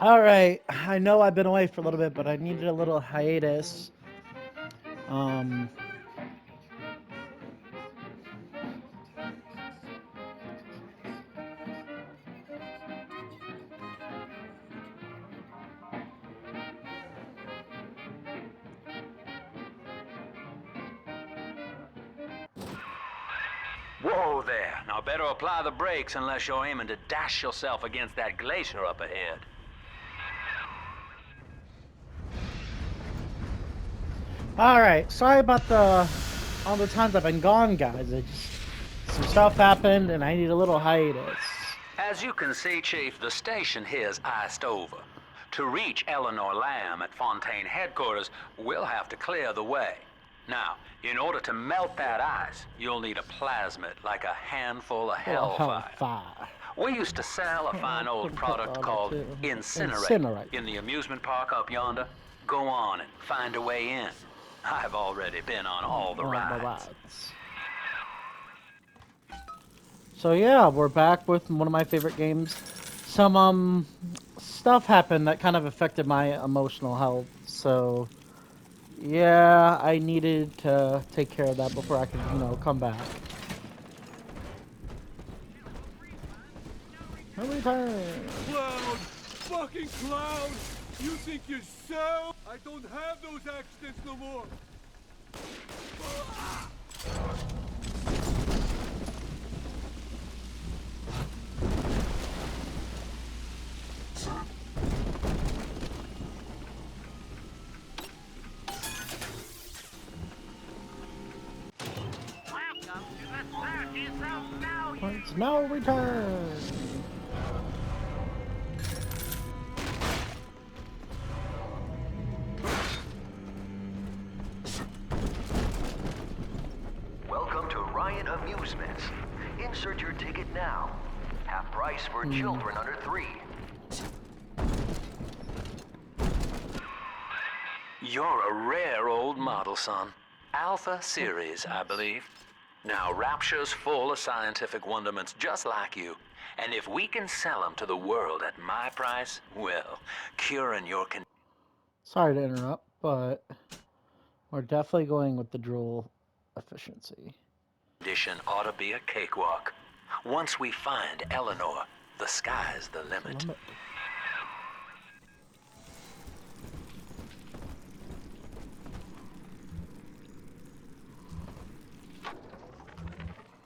All right, I know I've been away for a little bit, but I needed a little hiatus. Um, Whoa there. Now better apply the brakes unless you're aiming to dash yourself against that glacier up ahead. all right, sorry about all the times I've been gone, guys. Some stuff happened, and I need a little hiatus. As you can see, Chief, the station here's iced over. To reach Eleanor Lamb at Fontaine headquarters, we'll have to clear the way. Now, in order to melt that ice, you'll need a plasmid, like a handful of Oh, hellfire. hellfire. We used to sell a fine old product called Incinerator Incinerate. in the amusement park up yonder. Go on and find a way in. I've already been on all the rides. So yeah, we're back with one of my favorite games. Some stuff happened that kind of affected my emotional health. So yeah, I needed to take care of that before I could, come back. No return. Clown! Fucking clown! You think you're so? I don't have those accidents no more! It's no return. Welcome to Ryan Amusements. Insert your ticket now. Half price for children under 3. You're a rare old model, son. Alpha Series, I believe. Now, Rapture's full of scientific wonderments just like you. And if we can sell them to the world at my price, well, curing your Sorry to interrupt, but we're definitely going with the drool efficiency. condition ought to be a cakewalk. Once we find Eleanor, the sky's the limit.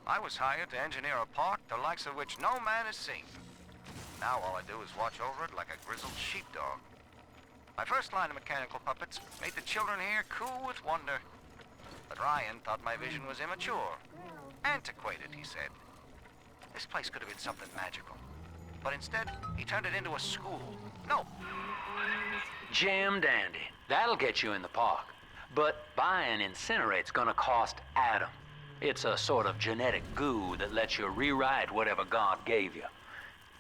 I was hired to engineer a park the likes of which no man has seen. Now all I do is watch over it like a grizzled sheepdog. My first line of mechanical puppets made the children here cool with wonder. But Ryan thought my vision was immature. Antiquated, he said. This place could have been something magical. But instead, he turned it into a school. No. Jam dandy. That'll get you in the park. But buying Incinerate's gonna cost Adam. It's a sort of genetic goo that lets you rewrite whatever God gave you.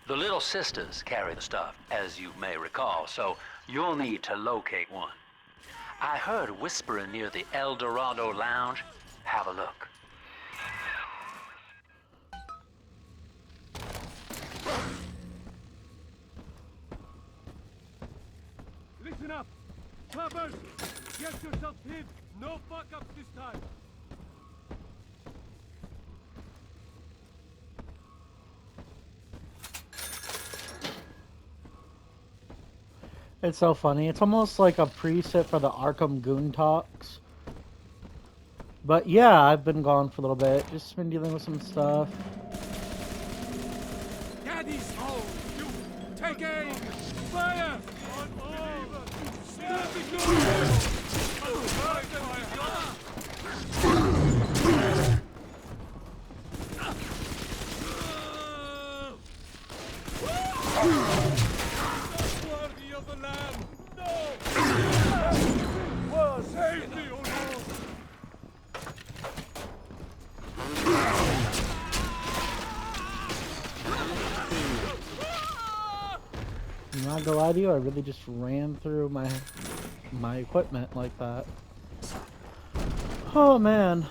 The little sisters carry the stuff, as you may recall, so you'll need to locate one. I heard whispering near the El Dorado Lounge. Have a look. Listen up! Clappers! Get yourself hid! No fuck-ups this time! It's so funny. It's almost like a preset for the Arkham Goon Talks. But yeah, I've been gone for a little bit. Just been dealing with some stuff. Daddy's home! You take aim! Fire! On all! Stop the gun! Of the lamb! No! Save me, oh Lord! I'm not gonna lie to you, I really just ran through my equipment like that. Oh man.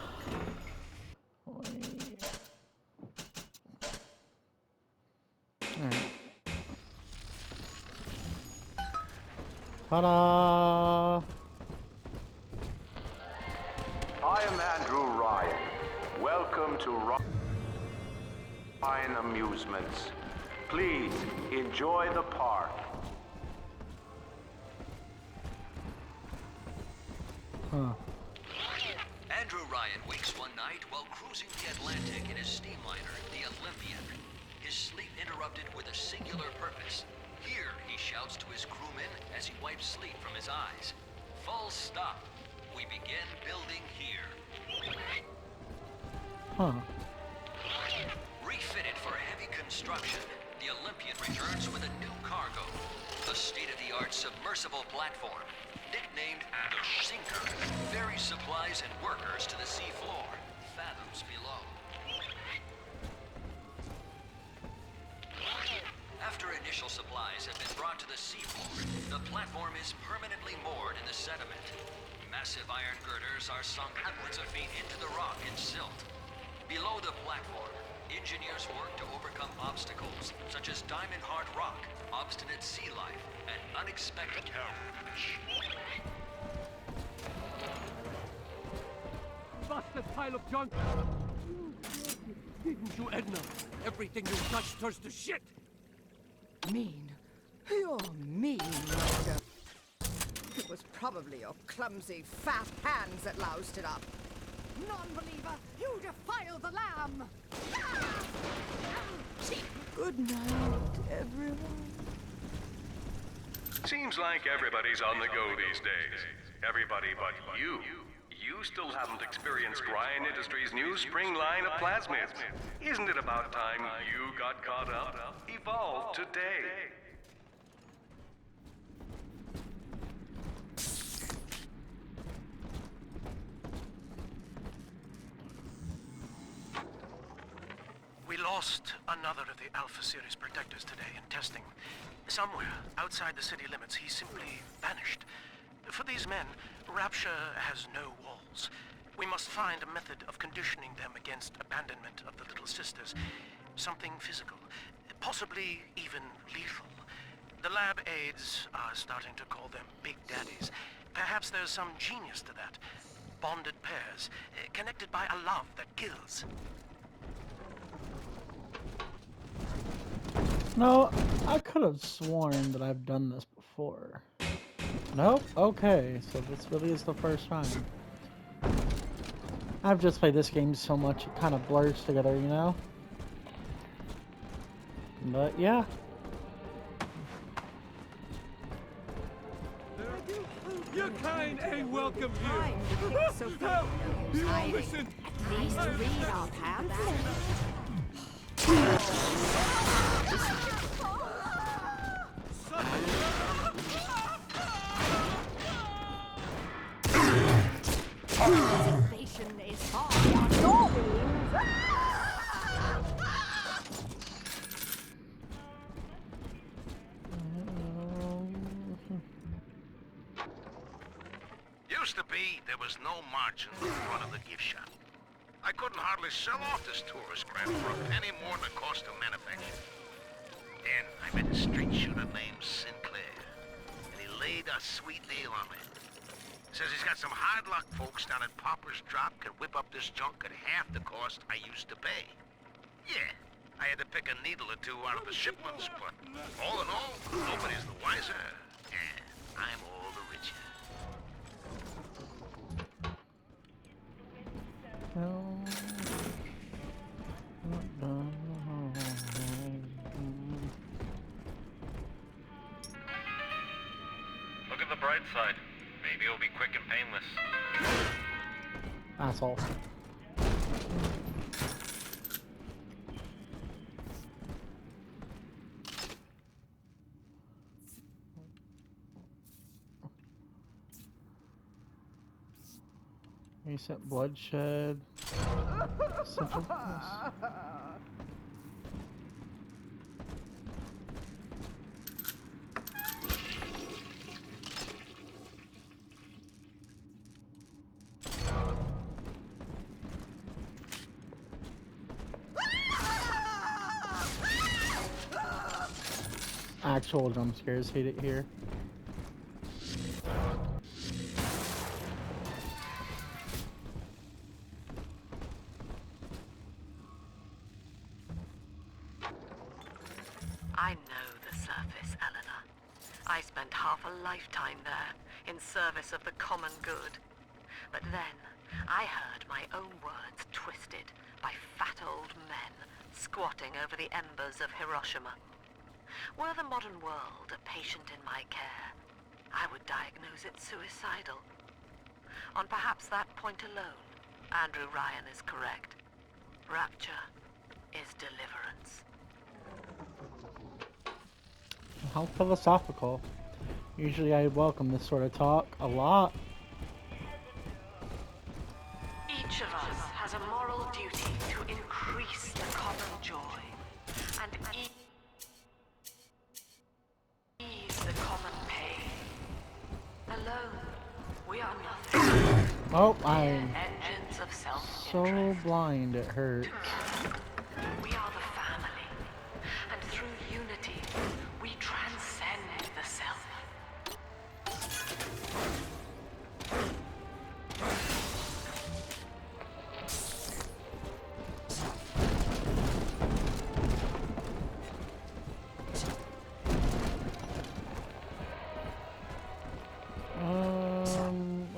Alright. Ta-da! I am Andrew Ryan. Welcome to Ryan Amusements. Please enjoy the park. Huh. Andrew Ryan wakes one night while cruising the Atlantic in his steamliner, the Olympian. His sleep interrupted with a singular purpose. Here, he shouts to his crewmen as he wipes sleep from his eyes. Full stop. We begin building here. Huh. Refitted for heavy construction, the Olympian returns with a new cargo. A state-of-the-art submersible platform, nicknamed the Sinker, ferries supplies and workers to the sea floor, fathoms below. After initial supplies have been brought to the seafloor, the platform is permanently moored in the sediment. Massive iron girders are sunk hundreds of feet into the rock and silt. Below the platform, engineers work to overcome obstacles such as diamond-hard rock, obstinate sea life, and unexpected Busted pile of junk! Didn't you, Edna? Everything you touch turns to shit! Mean. You're mean, Roger. It was probably your clumsy, fat hands that loused it up. Non-believer, you defile the lamb! Good night, everyone. Seems like everybody's on the go these days. Everybody but you. You still haven't experienced Ryan Industries' new spring line of plasmids. Isn't it about time you got caught up? Evolve today. We lost another of the Alpha Series protectors today in testing. Somewhere outside the city limits, he simply vanished. For these men, Rapture has no walls. We must find a method of conditioning them against abandonment of the Little Sisters. Something physical, possibly even lethal. The lab aides are starting to call them Big Daddies. Perhaps there's some genius to that. Bonded pairs, connected by a love that kills. No, I could have sworn that I've done this before. Nope. Okay, so this really is the first time. I've just played this game so much it kind of blurs together, you know? But yeah. Your kind ain't welcome here! So Help! You don't listen! At least read our pamphlet. Salvation is hard on your wings. Used to be, there was no margin in front of the gift shop. I couldn't hardly sell off this tourist grant for a penny more than the cost of manufacture. Then I met a street shooter named Sinclair, and he laid a sweet deal on me. Says he's got some hard luck folks down at Popper's Drop can whip up this junk at half the cost I used to pay. Yeah, I had to pick a needle or two out of the shipments, but all in all, nobody's the wiser, and I'm all the richer. Look at the bright side. Maybe it'll be quick and painless. Asshole. Recent bloodshed. Simple. Actual jump scares, hate it here. half a lifetime there, in service of the common good. But then, I heard my own words twisted by fat old men squatting over the embers of Hiroshima. Were the modern world a patient in my care, I would diagnose it suicidal. On perhaps that point alone, Andrew Ryan is correct. Rapture is deliverance. How philosophical. Usually I welcome this sort of talk a lot. Each of us has a moral duty to increase the common joy and ease the common pain. Alone, we are nothing. Oh, I'm Engines of self-interest. so blind it hurts. Together, we are the family, and through unity, we transcend the self.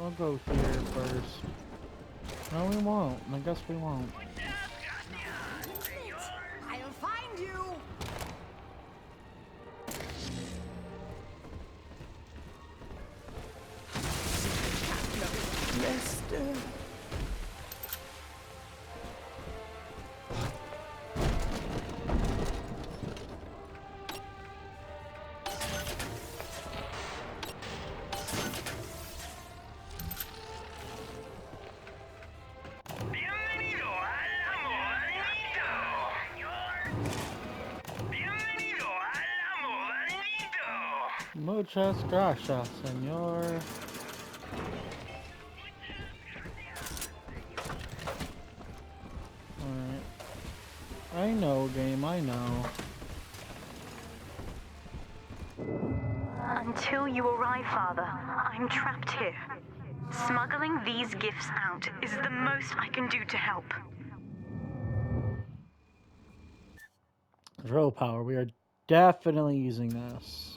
I'll go here first. No, we won't. I guess we won't. I'll find you! Lester. Muchas gracias, señor. Alright. I know, game, I know. Until you arrive, Father, I'm trapped here. Smuggling these gifts out is the most I can do to help. Drill power, we are definitely using this.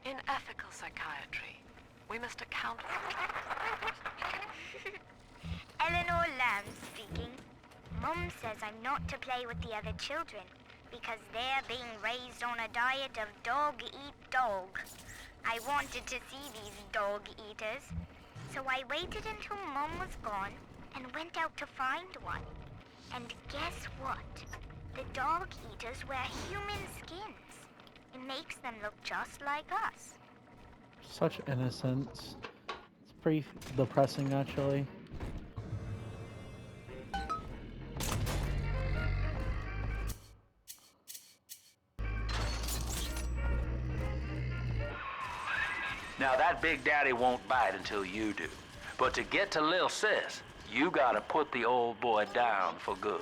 In ethical psychiatry, we must account for... Eleanor Lamb speaking. Mum says I'm not to play with the other children because they're being raised on a diet of dog-eat-dog. I wanted to see these dog eaters, so I waited until Mum was gone and went out to find one. And guess what? The dog eaters wear human skins. It makes them look just like us. Such innocence. It's pretty depressing, actually. Now that Big Daddy won't bite until you do. But to get to Lil Sis, you gotta put the old boy down for good.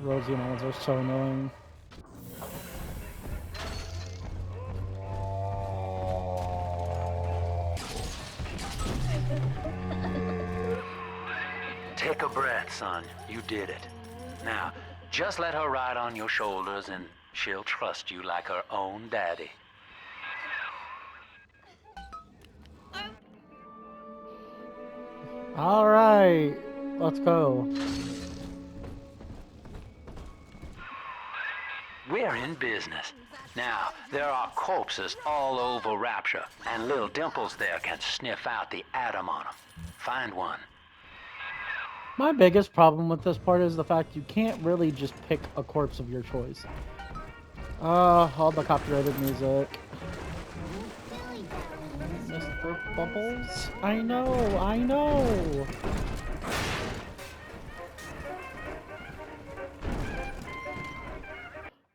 Rosie models are so annoying. Take a breath, son. You did it. Now, just let her ride on your shoulders and she'll trust you like her own daddy. All right, let's go. We're in business. Now, there are corpses all over Rapture, and little Dimples there can sniff out the atom on them. Find one. My biggest problem with this part is the fact you can't really just pick a corpse of your choice. All the copyrighted music. Mr. Bubbles. I know, I know.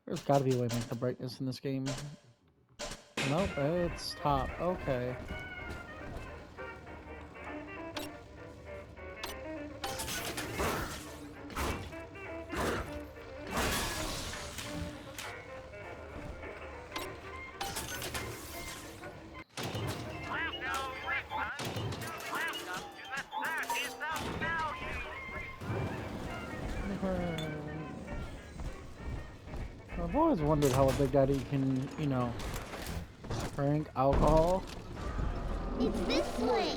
There's gotta be a way to make the brightness in this game. Nope, it's top. Okay. I've always wondered how a Big Daddy can, you know, drink alcohol. It's this way.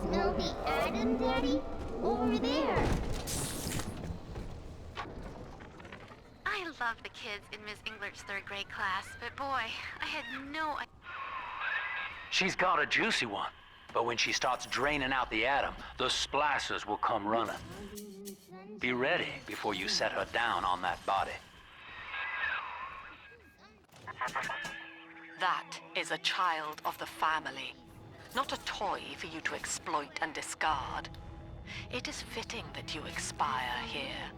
Smell the Adam, Daddy? Over there. I love the kids in Miss Englert's third grade class, but boy, I had no idea. She's got a juicy one, but when she starts draining out the atom, the splicers will come running. Be ready before you set her down on that body. That is a child of the family, not a toy for you to exploit and discard. It is fitting that you expire here.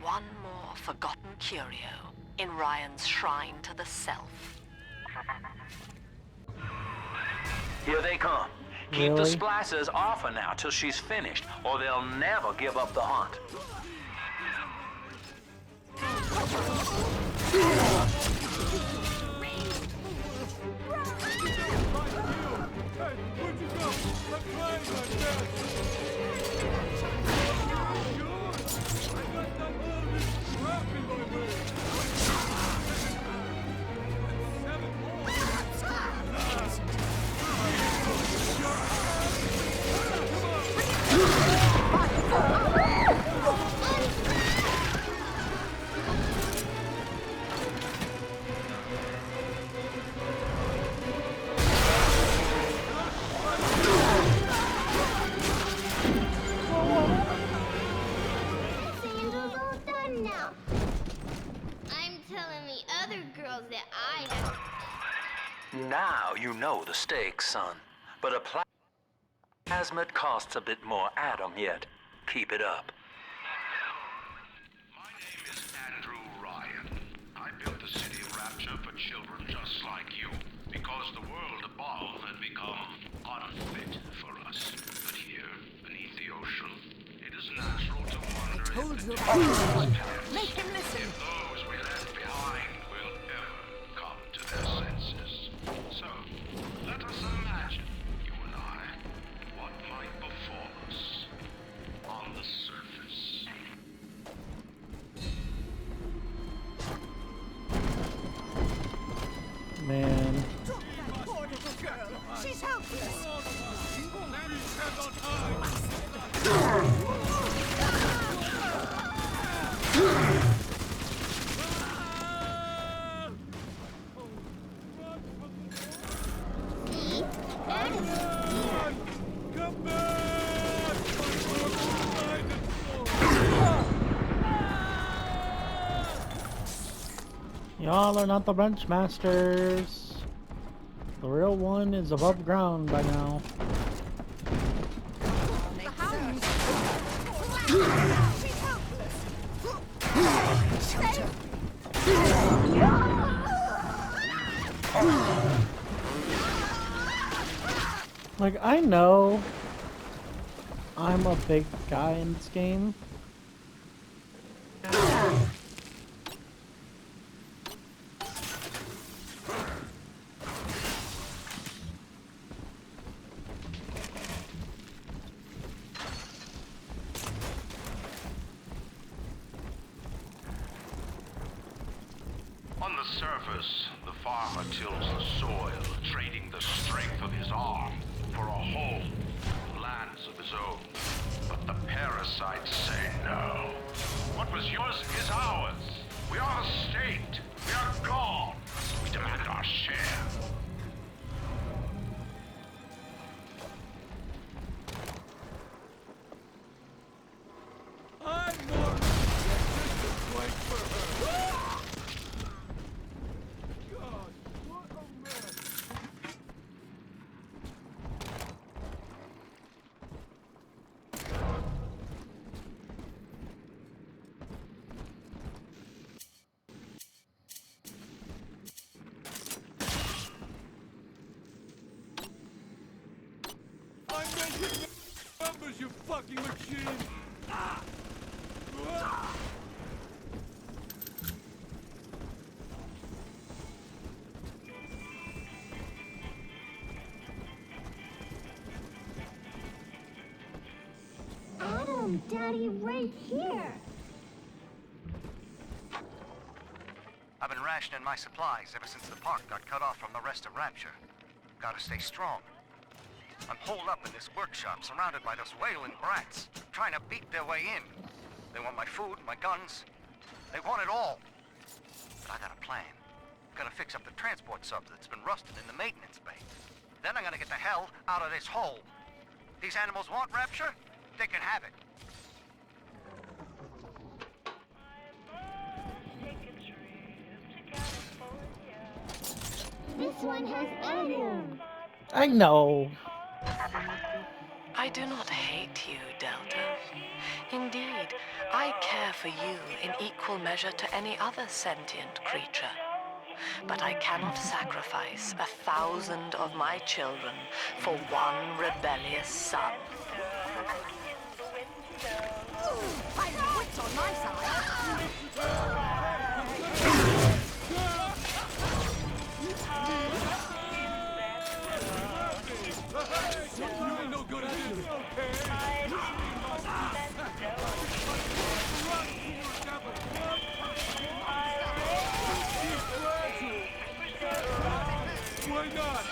One more forgotten curio in Ryan's shrine to the self. Here they come. Keep Really? the splicers off her now till she's finished, or they'll never give up the hunt. Sandals all done now. I'm telling the other girls that I know. Now you know the stakes, son. But a plasmid costs a bit more atom yet. Keep it up. My name is Andrew Ryan. I built the city of Rapture for children just like you, because the world above had become unfit for us. But here, beneath the ocean, it is natural to wonder Told if you the about difference it. Make him listen. if those we left behind will ever come to their senses. So, let us imagine, you and I, what might befall us on the surface. Man. Drop that poor little girl. She's helpless. See? Adam's here. Come back! Y'all are not the wrench masters. The real one is above ground by now. The hound. She's helpless. Shut her. Like, I know I'm a big guy in this game. On the surface, the farmer tills the soil, trading the strength of his arm for a home, lands of his own. But the parasites say no. What was yours is ours. We are the state. We are gone. We demand our share. Numbers, you fucking machine! Ah! Adam, Daddy, right here. I've been rationing my supplies ever since the park got cut off from the rest of Rapture. Gotta stay strong. I'm holed up in this workshop, surrounded by those wailing brats, trying to beat their way in. They want my food, my guns. They want it all. But I got a plan. Gonna fix up the transport sub that's been rusted in the maintenance bay. Then I'm gonna get the hell out of this hole. These animals want Rapture? They can have it. This one has Adam. I know. I do not hate you, Delta. Indeed, I care for you in equal measure to any other sentient creature. But I cannot sacrifice 1,000 of my children for one rebellious son. I'm wits on my side. You ain't no good at this, okay? Why not?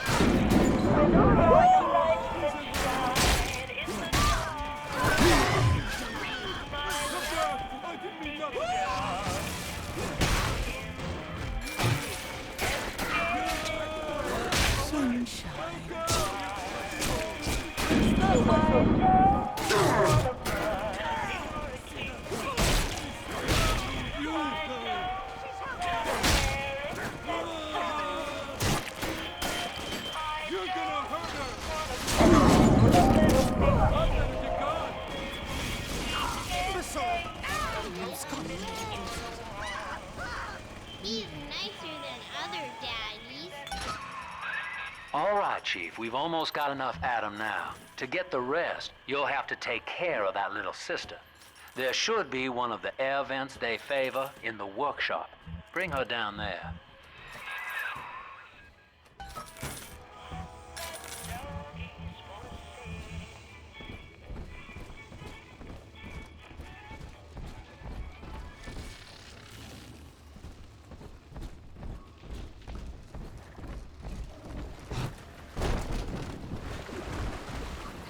I didn't mean nothing. You're gonna hurt He's nicer than other daddies. All right, Chief, we've almost got enough Adam now. To get the rest, you'll have to take care of that little sister. There should be one of the air vents they favor in the workshop. Bring her down there.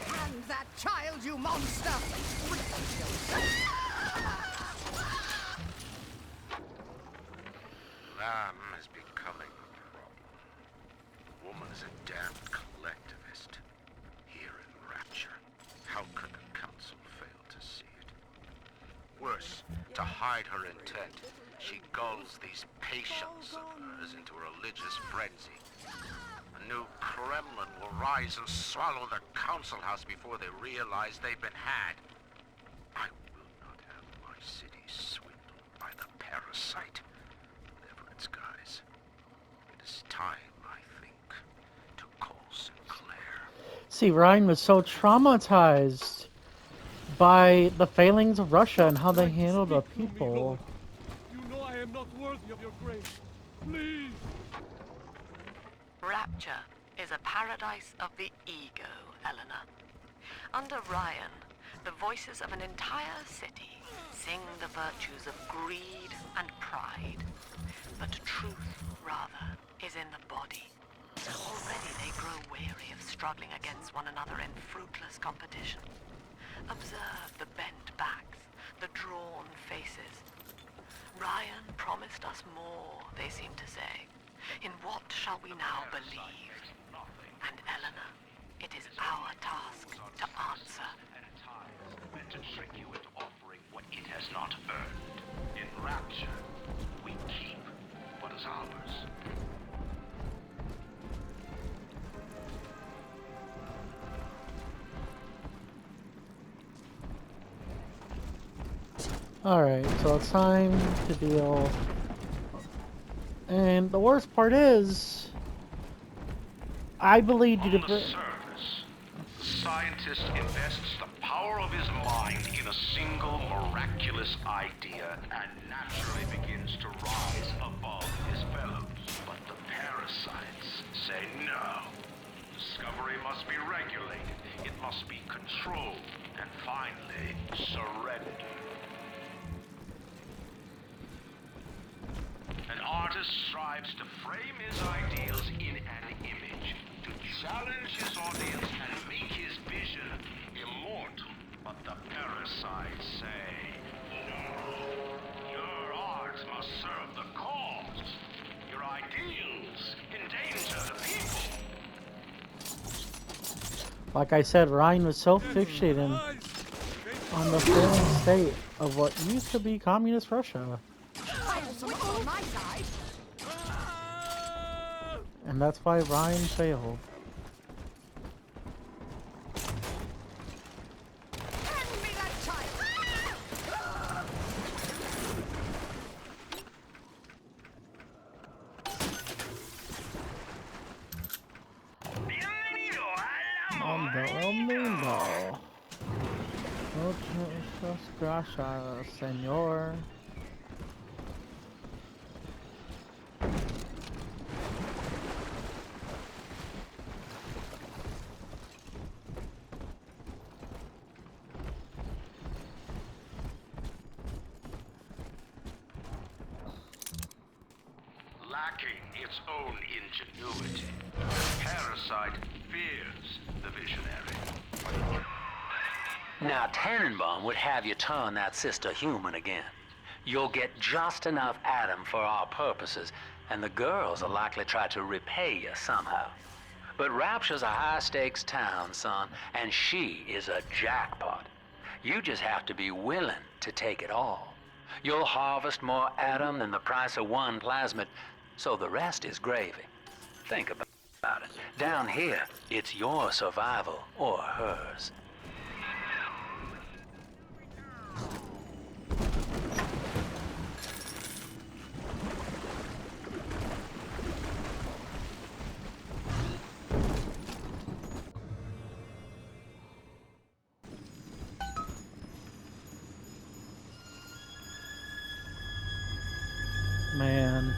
Hand that child, you monster! Lamb is becoming a problem. Woman is a damned collectivist. Here in Rapture, how could the council fail to see it? Worse, to hide her intent, she gulls these patients of hers into a religious frenzy. A new Kremlin will rise and swallow the council house before they realize they've been had. I will not have my city swindled by the parasite. Whatever its guise. It is time, I think, to call Sinclair. See, Ryan was so traumatized by the failings of Russia and how they handled the people. You know I am not worthy of your grace. Please. Rapture is a paradise of the ego, Eleanor. Under Ryan, the voices of an entire city sing the virtues of greed and pride. But truth, rather, is in the body. Already they grow weary of struggling against one another in fruitless competition. Observe the bent backs, the drawn faces. Ryan promised us more, they seem to say. In what shall we now believe? And Eleanor, it is our task to answer. Meant to trick you into offering what it has not earned. In Rapture, we keep what is ours. Alright, so it's time to deal. And the worst part is, I believe you to bring. Surface, the scientist invests the power of his mind in a single miraculous idea and naturally begins to rise above his fellows. But the parasites say no. Discovery must be regulated, it must be controlled, and finally, surrendered. An artist strives to frame his ideals in an image, to challenge his audience and make his vision immortal. But the parasites say, no, your art must serve the cause. Your ideals endanger the people. Like I said, Ryan was so fixated on the failing state of what used to be communist Russia. On my side. And that's why Ryan failed. Hand me that child. Mundo. Muchas gracias, señor. Lacking its own ingenuity, the parasite fears the visionary. Now, Tannenbaum would have you turn that sister human again. You'll get just enough Adam for our purposes, and the girls will likely try to repay you somehow. But Rapture's a high-stakes town, son, and she is a jackpot. You just have to be willing to take it all. You'll harvest more Adam than the price of one plasmid, so the rest is gravy. Think about it. Down here, it's your survival or hers. Man.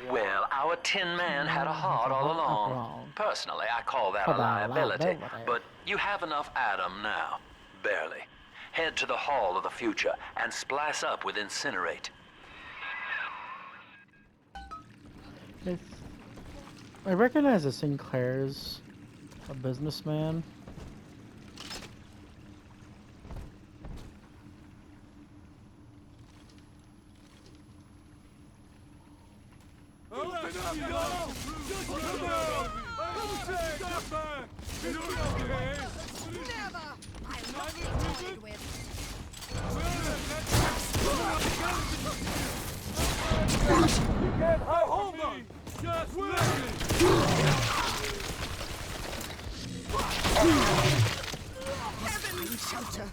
Well, our Tin Man had a heart all along. Personally, I call that a liability. But you have enough Adam now. Barely. Head to the Hall of the Future and splice up with Incinerate. I recognize the Sinclair's a businessman. Heavenly shelter.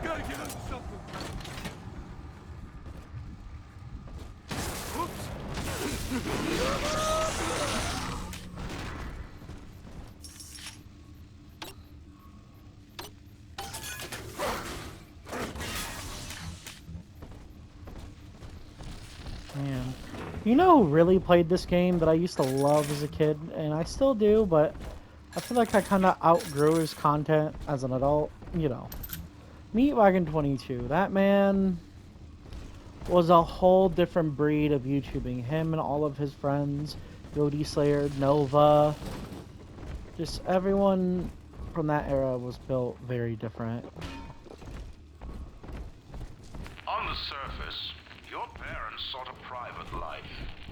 Gotta get into something. Man. You know who really played this game that I used to love as a kid, and I still do, but I feel like I kind of outgrew his content as an adult, you know. Meatwagon 22, that man was a whole different breed of YouTubing. Him and all of his friends, Goaty Slayer, Nova, just everyone from that era was built very different. On the surface, your parents sought a private life,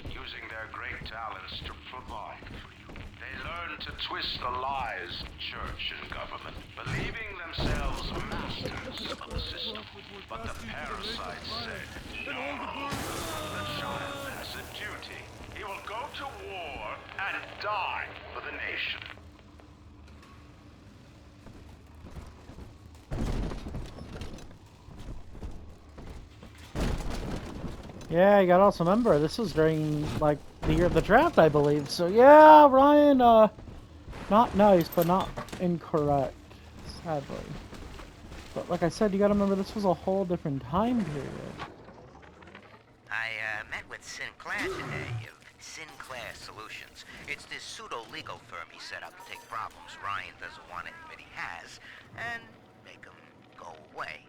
using their great talents to provide for you. They learned to twist the lies of church and government, believing themselves masters of the system. But the parasites said, no, the child has a duty. He will go to war and die for the nation. Yeah, you gotta also remember, this was during, like, the year of the draft, I believe. So, yeah, Ryan, not nice, but not incorrect, sadly. But like I said, you gotta remember, this was a whole different time period. I met with Sinclair today of Sinclair Solutions. It's this pseudo-legal firm he set up to take problems Ryan doesn't want to admit he has and make them go away.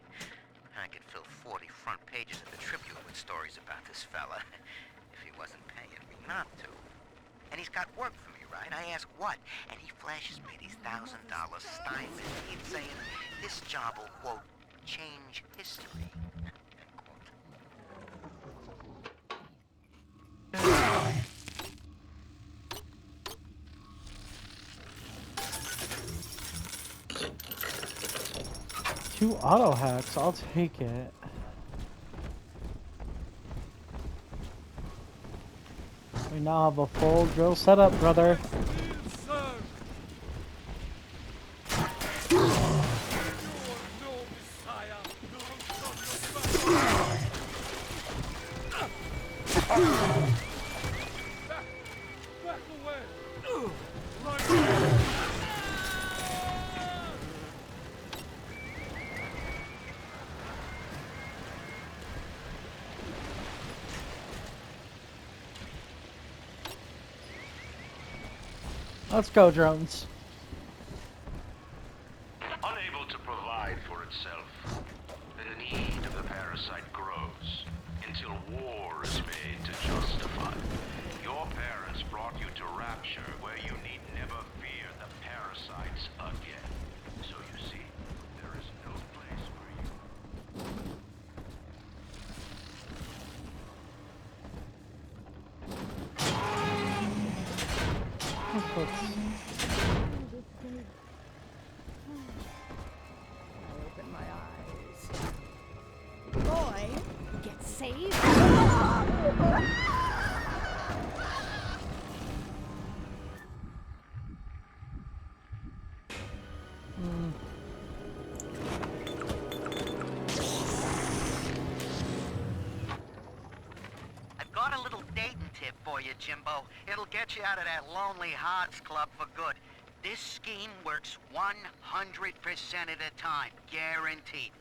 I could fill 40 front pages of the Tribune with stories about this fella if he wasn't paying me not to. And he's got work for me, right? I ask what, and he flashes me these $1,000 stipend. He's saying this job will, quote, change history. Two auto hacks, I'll take it. We now have a full drill setup, brother. Let's go, drones. Unable to provide for itself, the need of the parasite grows until war is made to justify. Your parents brought you to Rapture, where you need never fear the parasites again. So you see, there is no place for you. Open my eyes. Boy, get saved. I've got a little dating tip for you, Jimbo. It'll get you out of that lonely hearts club for good. This scheme works 100% of the time, guaranteed.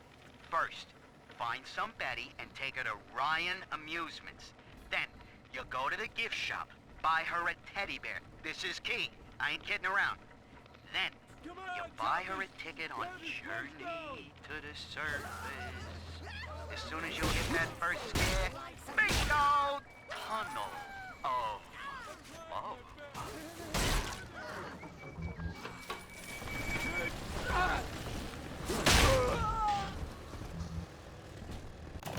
First, find some Betty and take her to Ryan Amusements. Then, you go to the gift shop, buy her a teddy bear. This is key. I ain't kidding around. Then, you buy her a ticket on Journey to the Surface. As soon as you hit that first scare, bingo! Tunnel of love.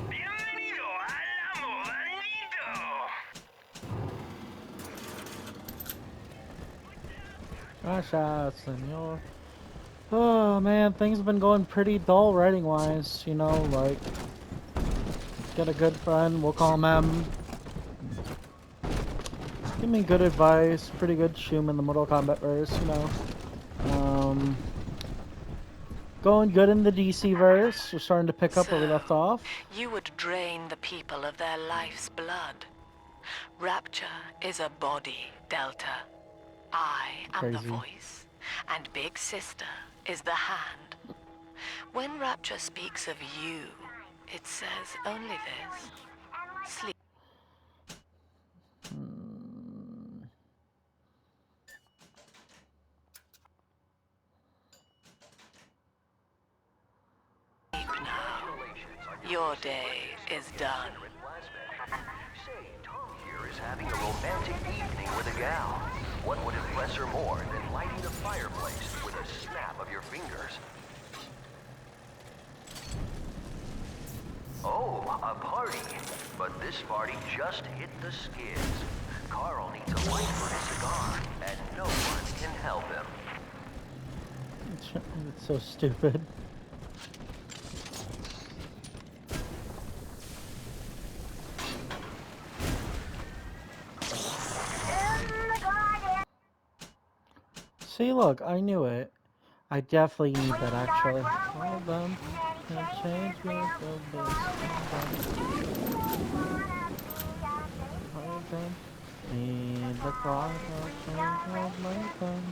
Bienvenido al Modanito! Gracias, senor. Oh man, things have been going pretty dull writing wise, you know, like, get a good friend, we'll call him M. Give me good advice, pretty good shoom in the Mortal Kombat verse, you know. Going good in the DC verse, we're starting to pick up where we left off. You would drain the people of their life's blood. Rapture is a body, Delta. I am the Crazy. voice, and Big Sister is the hand. When Rapture speaks of you, it says only this. Sleep. Sleep now. Your day is done. Say, Tom here is having a romantic evening with a gal. What would impress her more than lighting a fireplace with a snap of your fingers? Oh, a party. But this party just hit the skids. Carl needs a light for his cigar, and no one can help him. It's so stupid. See, look, I knew it. I definitely need that, actually. Hold on. Change Need the clock of Lincoln.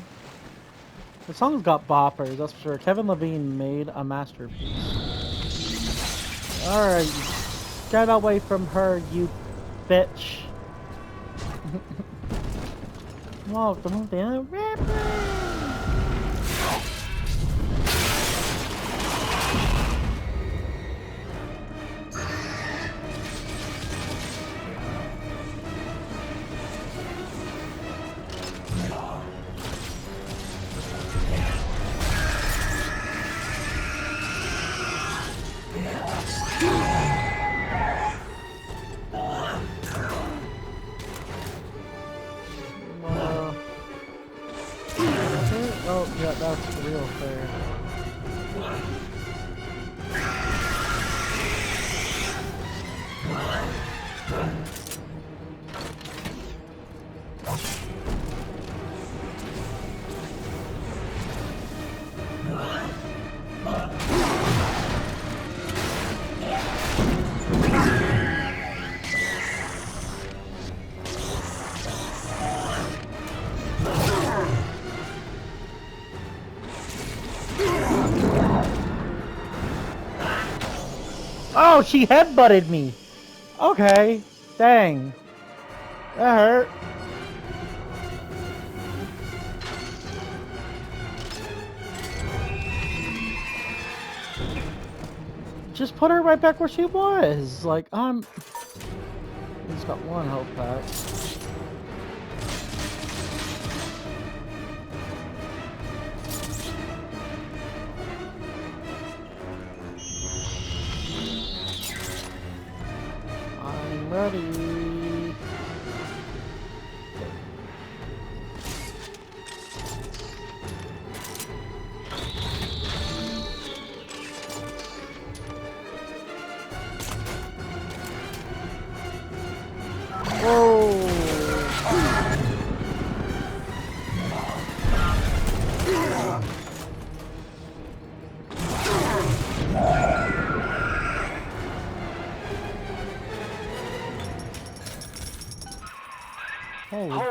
The song's got boppers, that's for sure. Kevin Levine made a masterpiece. Alright, get away from her, you bitch. Welcome to the rapper. Oh, yeah, that's real fair. Oh, she headbutted me. Okay, dang. That hurt. Just put her right back where she was. Like, he's got one health pack. I'm ready.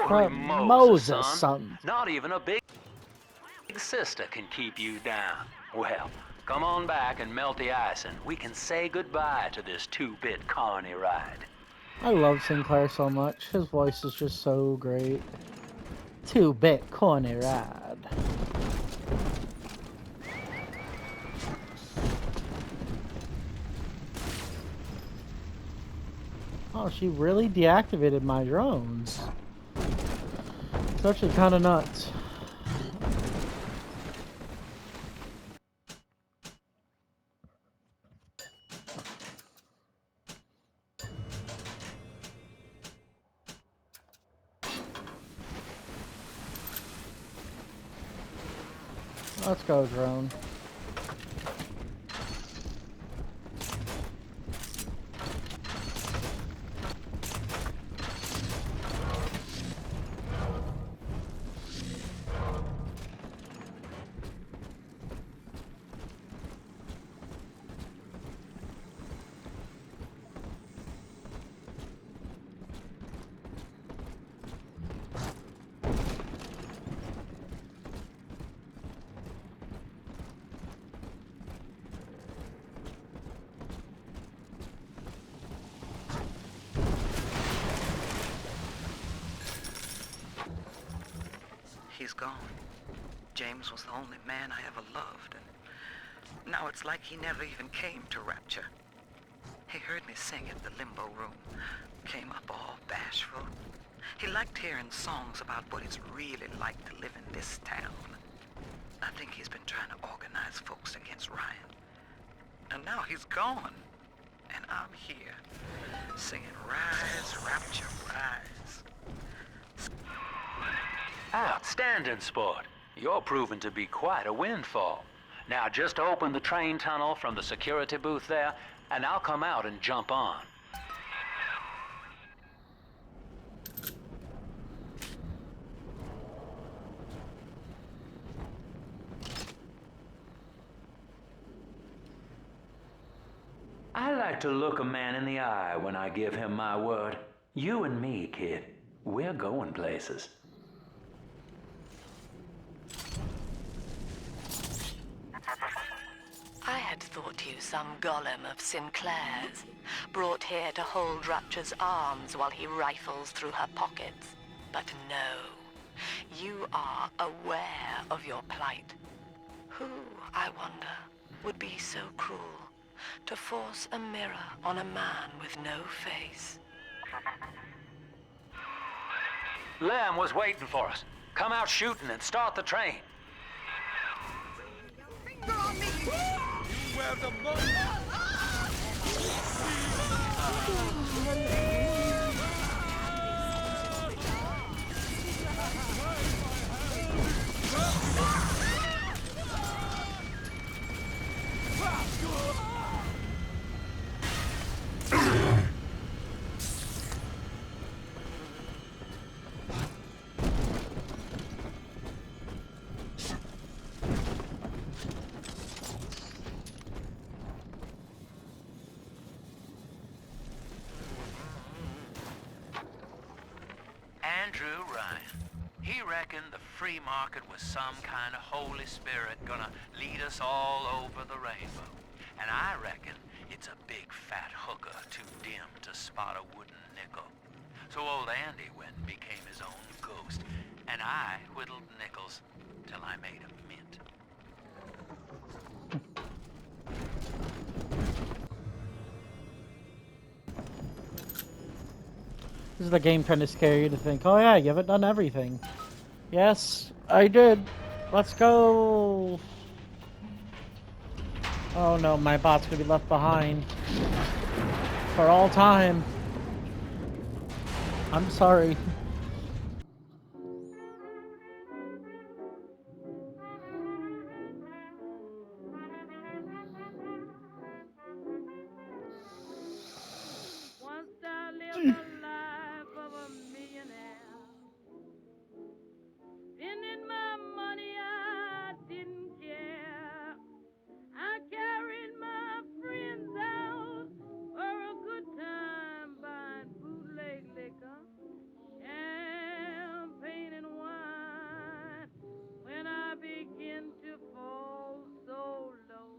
Holy Moses, son. Not even a big sister can keep you down. Well, come on back and melt the ice and we can say goodbye to this 2-bit carny ride. I love Sinclair so much. His voice is just so great. 2-bit corny ride. Oh, she really deactivated my drones. It's actually kind of nuts. Let's go, drone. He's gone. James was the only man I ever loved, and now it's like he never even came to Rapture. He heard me sing at the limbo room, came up all bashful. He liked hearing songs about what it's really like to live in this town. I think he's been trying to organize folks against Ryan. And now he's gone, and I'm here, singing Rise, Rapture, Rise. Outstanding, sport. You're proving to be quite a windfall. Now just open the train tunnel from the security booth there, and I'll come out and jump on. I like to look a man in the eye when I give him my word. You and me, kid, we're going places. I had thought you some golem of Sinclair's, brought here to hold Rapture's arms while he rifles through her pockets. But no, you are aware of your plight. Who, I wonder, would be so cruel to force a mirror on a man with no face? Lamb was waiting for us. Come out shooting and start the train. Where the Andrew Ryan. He reckoned the free market was some kind of Holy Spirit gonna lead us all over the rainbow. And I reckon it's a big fat hooker too dim to spot a wooden nickel. So old Andy went and became his own ghost, and I whittled nickels till I made a mint. This is the game trying to scare you to think, oh yeah, you haven't done everything. Yes, I did. Let's go. Oh no, my bot's gonna be left behind. For all time. I'm sorry. Once I lived the life of a millionaire. Spending my money, I didn't care. I carried my friends out for a good time, buying bootleg liquor, champagne and wine. When I began to fall so low,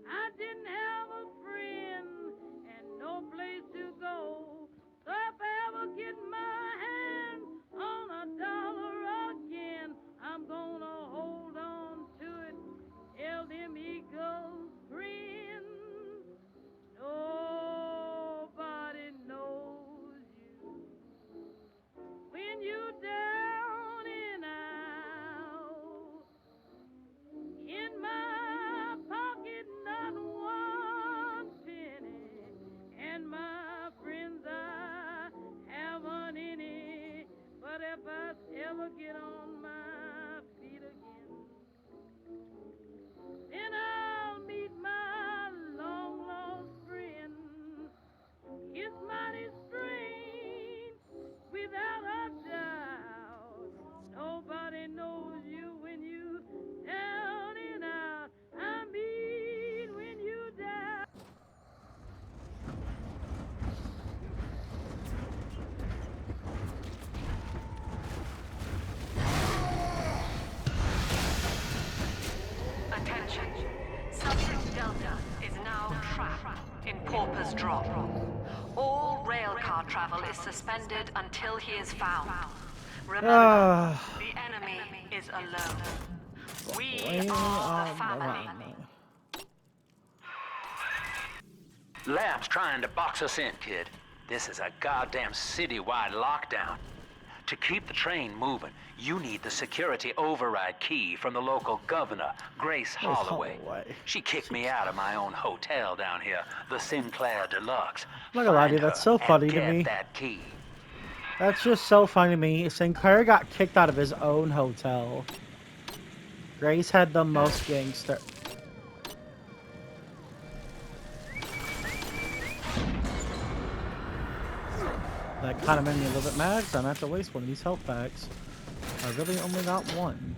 I didn't have a friend and no place to go. So if I ever get my hands on $1 again, I'm gonna hold on to it. Tell them eagles grin. Nobody knows you when you're down and out. In my pocket, not one penny, and my friends I haven't any. But if I ever get on my feet again, then I'll meet my long lost friend. It's mighty strange, without a doubt. Nobody knows you when you down and out. I mean when you down. Attention. Subject Delta is now trapped in Pauper's Drop. All railcar travel is suspended until he is found. Remember, the enemy is alone. We are the family. Lamb's trying to box us in, kid. This is a goddamn citywide lockdown. To keep the train moving, you need the security override key from the local governor, Grace Holloway. She kicked me out of my own hotel down here, the Sinclair Deluxe. I'm not gonna lie to you, that's so funny to me. That key. That's just so funny to me. Sinclair got kicked out of his own hotel. Grace had the most gangster. That kind of made me a little bit mad because I'm gonna have to waste one of these health packs. I really only got one.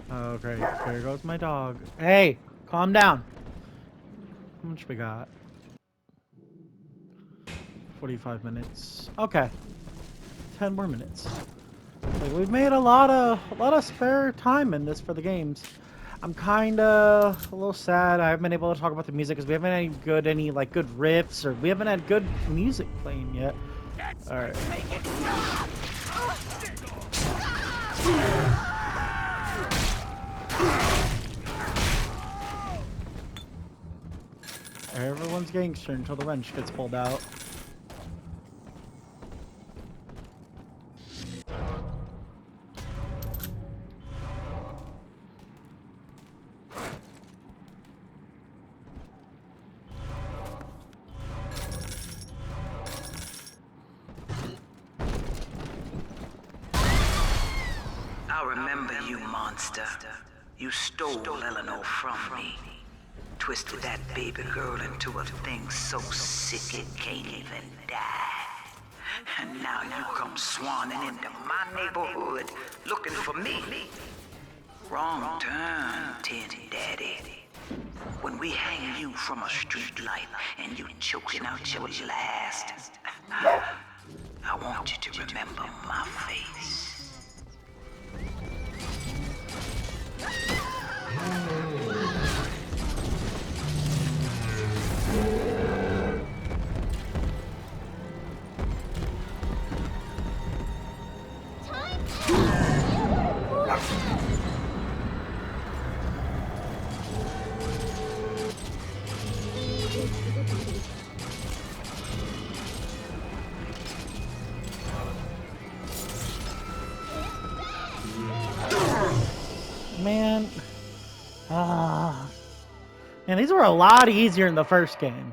Oh great, here goes my dog. Hey, calm down. How much we got? 45 minutes. Okay. 10 more minutes. Like, we've made a lot of spare time in this for the games. I'm kinda a little sad I haven't been able to talk about the music because we haven't had any good riffs, or we haven't had good music playing yet. Alright. Everyone's gangster until the wrench gets pulled out. I remember you, monster. You stole Eleanor from me. Twisted that baby girl into a thing so sick it can't even die. And now you come swanning into my neighborhood looking for me. Wrong turn, Tin Daddy. When we hang you from a street light and you choking out your last, I want you to remember my face. Man. Man, these were a lot easier in the first game.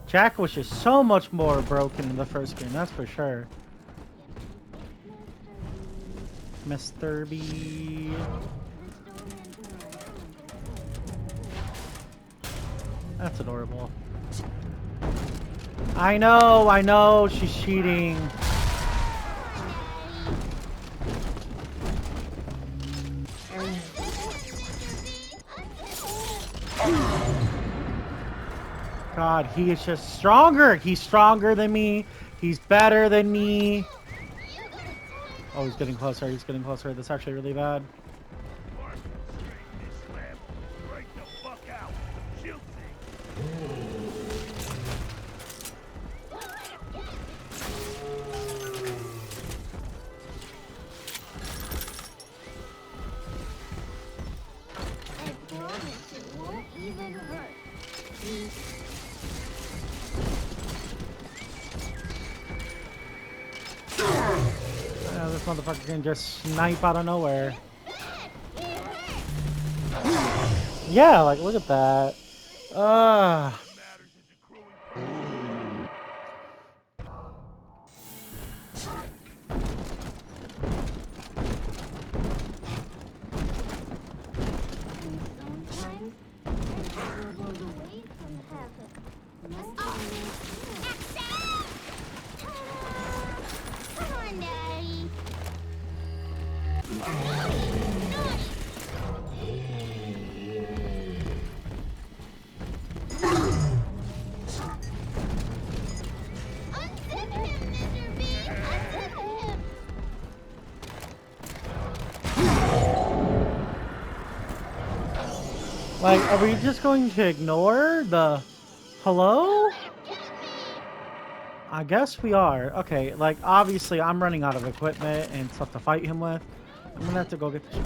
Jack was just so much more broken in the first game, that's for sure. Mr. B. That's adorable. I know, she's cheating. God, he is just stronger. He's stronger than me. He's better than me. Oh, he's getting closer. He's getting closer. That's actually really bad. This motherfucker can just snipe out of nowhere. Yeah, like, look at that. Like, are we just going to ignore the hello? I guess we are. Okay, like, obviously I'm running out of equipment and stuff to fight him with. I'm gonna have to go get the...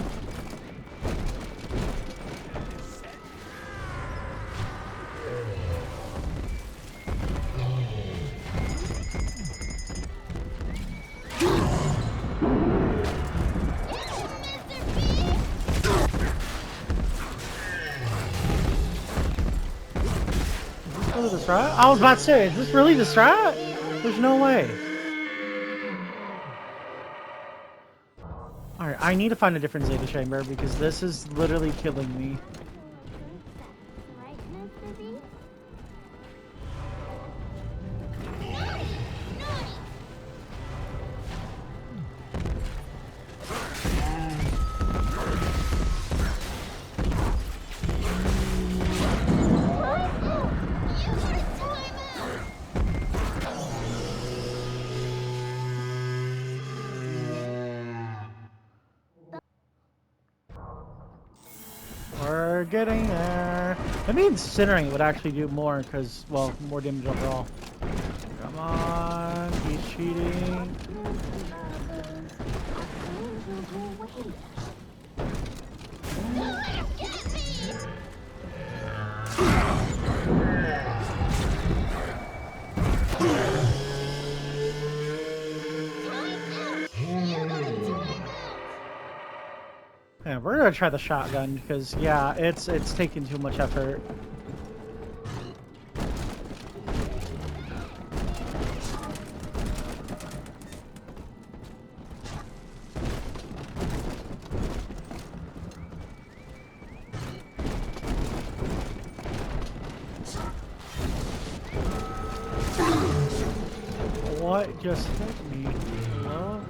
This strat? I was about to say, is this really the strat? There's no way. Alright, I need to find a different Zeta chamber because this is literally killing me. getting there. Maybe Incinerate would actually do more, because, well, more damage overall. Come on, he's cheating. Yeah, we're gonna try the shotgun because yeah, it's taking too much effort. What just hit me? Hello?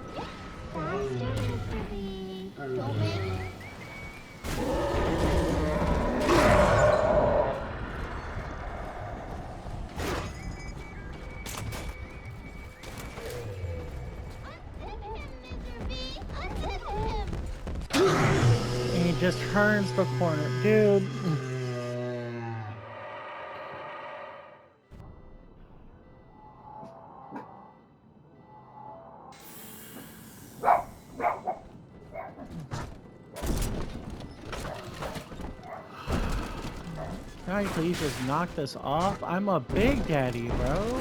And he just turns the corner, dude. Can I please just knock this off? I'm a big daddy, bro.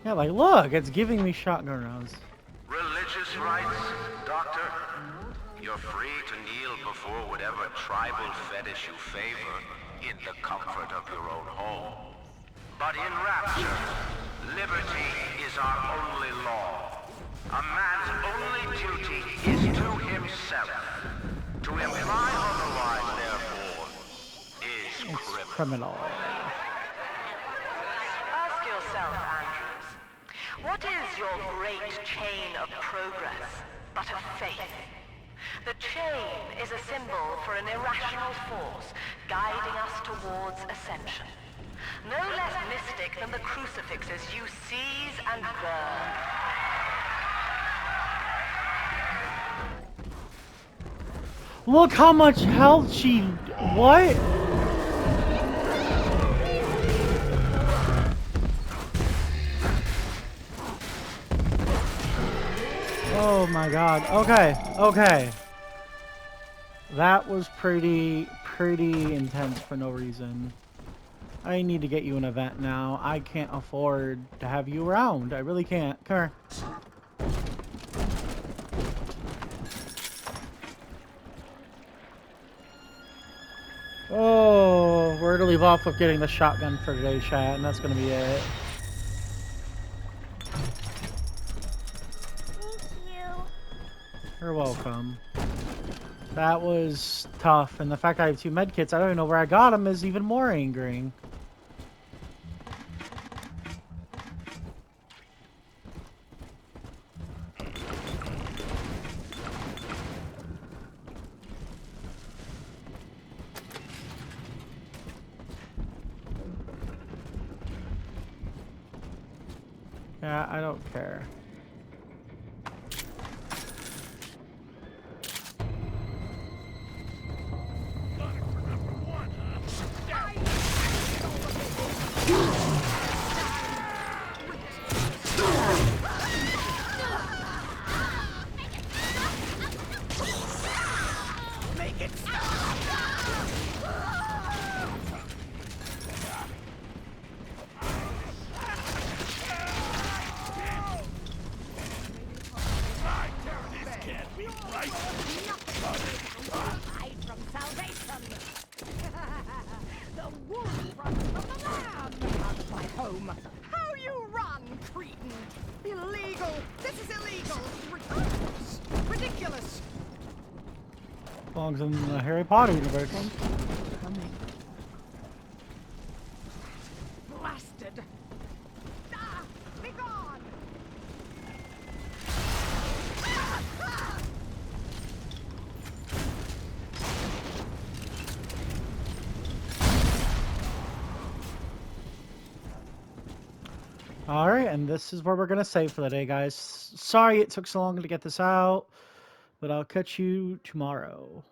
Yeah, like, look, it's giving me shotgun rounds. Religious rites, Doctor? You're free to kneel before whatever tribal fetish you favor in the comfort of your own home. But in Rapture, liberty is our only law. A man's only duty is to himself. To imply otherwise, therefore, is criminal. Ask yourself, Andrews, what is your great chain of progress but a faith? The chain is a symbol for an irrational force guiding us towards ascension. No less mystic than the crucifixes you seize and burn. Look how much health she... What? Oh my god. Okay, okay. That was pretty intense for no reason. I need to get you an event now. I can't afford to have you around. I really can't. Come here. Oh, we're gonna leave off with getting the shotgun for today, chat, and that's gonna be it. You're welcome. That was tough, and the fact I have 2 medkits, I don't even know where I got them, is even more angering. Yeah, I don't care. Make it stop! Hide from salvation! The wolf runs from the lamb! Out of my home! How you run, cretin! Illegal! This is illegal! Ridiculous! Ridiculous! Belongs in the Harry Potter universe. Blasted! Ah! Be gone! All right, and this is where we're gonna save for the day, guys. Sorry it took so long to get this out, but I'll catch you tomorrow.